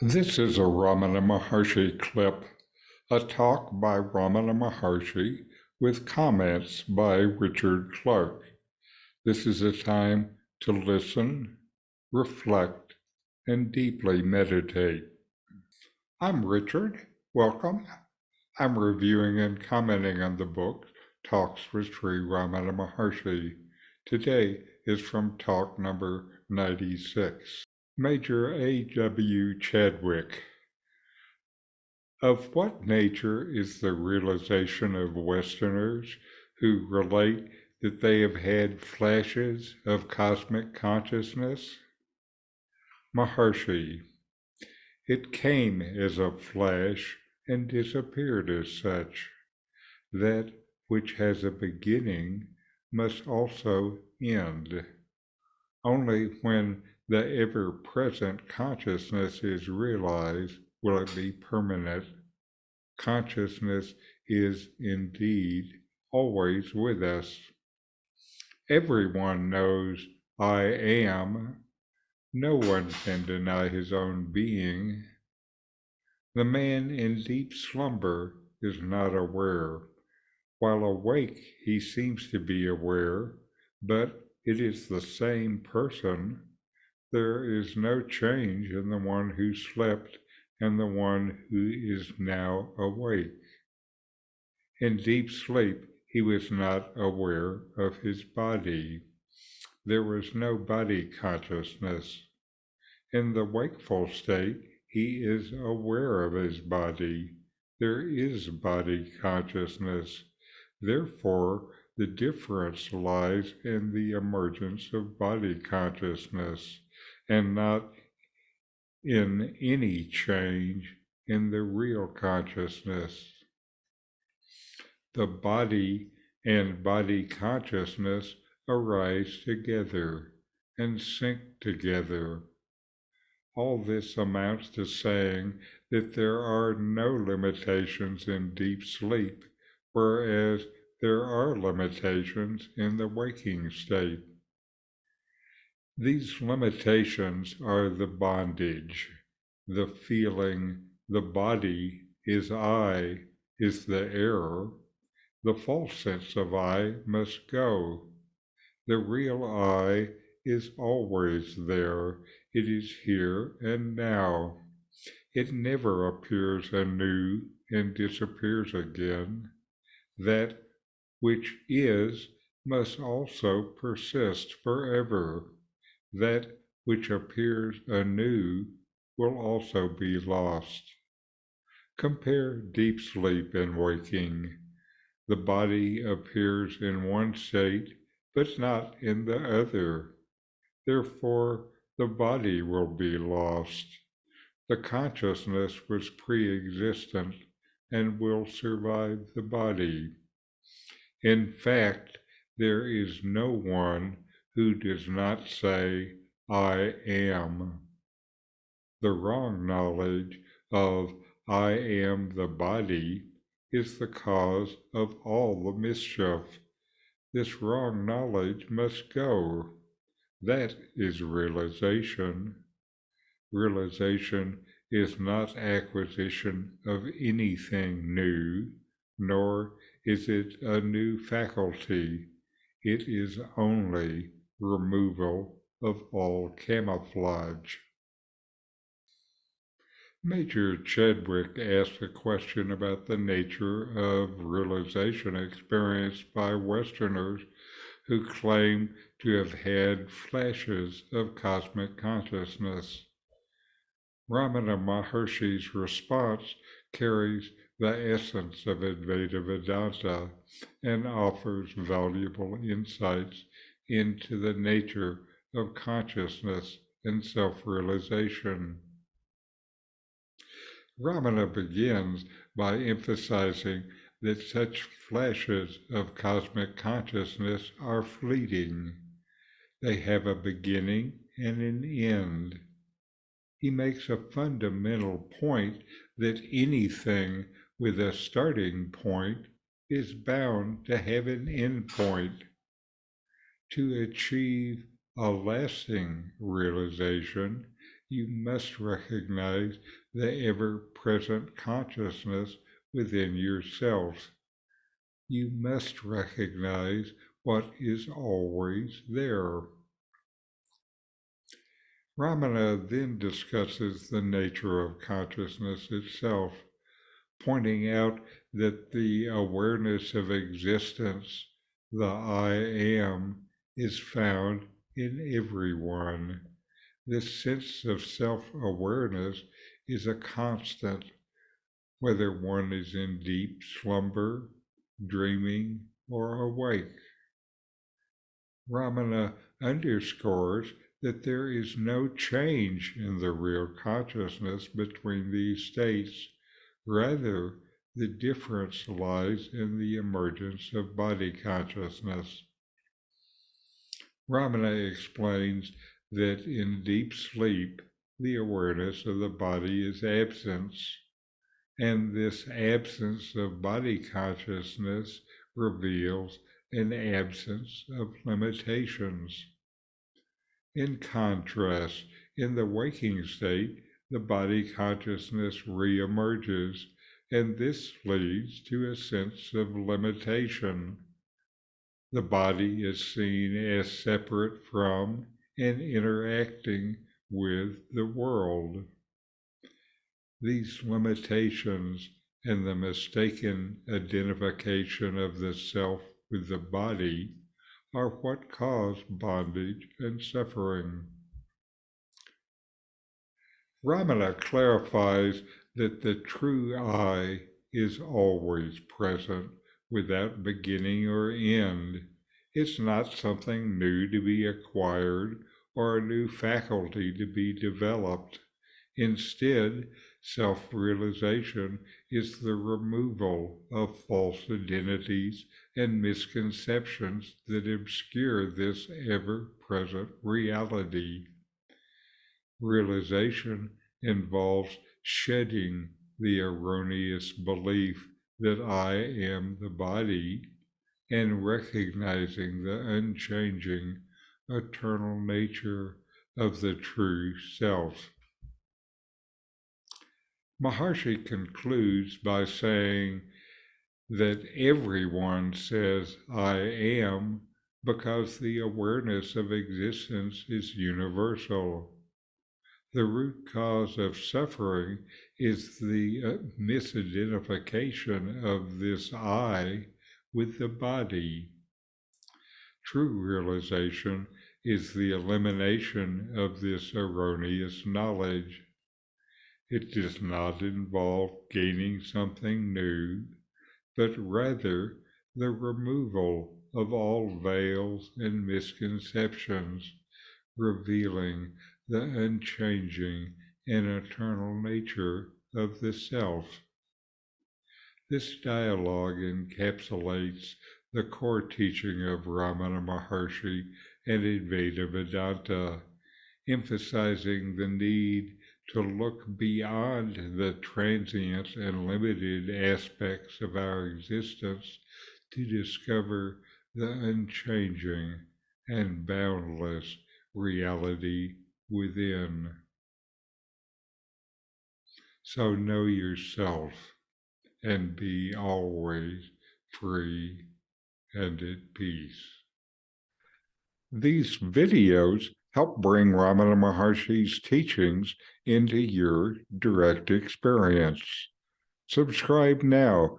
This is a Ramana Maharshi clip, a talk by Ramana Maharshi with comments by Richard Clarke. This is a time to listen, reflect, and deeply meditate. I'm Richard. Welcome. I'm reviewing and commenting on the book Talks with Sri Ramana Maharshi. Today is from talk number 96. Major A.W. Chadwick. Of what nature is the realization of Westerners who relate that they have had flashes of cosmic consciousness? Maharshi. It came as a flash and disappeared as such. That which has a beginning must also end. Only when the ever-present consciousness is realized will it be permanent. Consciousness is indeed always with us. Everyone knows I am. No one can deny his own being. The man in deep slumber is not aware. While awake, he seems to be aware, but it is the same person. There is no change in the one who slept and the one who is now awake. In deep sleep, he was not aware of his body. There was no body consciousness. In the wakeful state, he is aware of his body. There is body consciousness. Therefore, the difference lies in the emergence of body consciousness and not in any change in the real consciousness. The body and body consciousness arise together and sync together. All this amounts to saying that there are no limitations in deep sleep, whereas there are limitations in the waking state. These limitations are the bondage, the feeling the body is I is the error. The false sense of I must go. The real I is always there. It is here and now. It never appears anew and disappears again. That which is must also persist forever. That which appears anew will also be lost. Compare deep sleep and waking. The body appears in one state, but not in the other. Therefore, the body will be lost. The consciousness was pre-existent and will survive the body. In fact, there is no one who does not say, I am. The wrong knowledge of I am the body is the cause of all the mischief. This wrong knowledge must go. That is realization. Realization is not acquisition of anything new, nor is it a new faculty. It is only removal of all camouflage. Major Chadwick asked a question about the nature of realization experienced by Westerners who claim to have had flashes of cosmic consciousness. Ramana Maharshi's response carries the essence of Advaita Vedanta and offers valuable insights into the nature of consciousness and self-realization. Ramana begins by emphasizing that such flashes of cosmic consciousness are fleeting. They have a beginning and an end. He makes a fundamental point that anything with a starting point is bound to have an end point. To achieve a lasting realization, you must recognize the ever-present consciousness within yourself. You must recognize what is always there. Ramana then discusses the nature of consciousness itself, pointing out that the awareness of existence, the I am, is found in everyone. This sense of self-awareness is a constant, whether one is in deep slumber, dreaming, or awake. Ramana underscores that there is no change in the real consciousness between these states. Rather, the difference lies in the emergence of body consciousness. Ramana explains that in deep sleep, the awareness of the body is absence, and this absence of body consciousness reveals an absence of limitations. In contrast, in the waking state, the body consciousness reemerges, and this leads to a sense of limitation. The body is seen as separate from and interacting with the world. These limitations and the mistaken identification of the self with the body are what cause bondage and suffering. Ramana clarifies that the true I is always present without beginning or end. It's not something new to be acquired or a new faculty to be developed. Instead, self-realization is the removal of false identities and misconceptions that obscure this ever-present reality. Realization involves shedding the erroneous belief that I am the body and recognizing the unchanging, eternal nature of the true self. Maharshi concludes by saying that everyone says I am because the awareness of existence is universal. The root cause of suffering is the misidentification of this I with the body. True realization is the elimination of this erroneous knowledge. It does not involve gaining something new, but rather the removal of all veils and misconceptions, revealing the unchanging and eternal nature of the self. This dialogue encapsulates the core teaching of Ramana Maharshi and Advaita Vedanta, emphasizing the need to look beyond the transient and limited aspects of our existence to discover the unchanging and boundless reality within. So know yourself and be always free and at peace. These videos help bring Ramana Maharshi's teachings into your direct experience. Subscribe now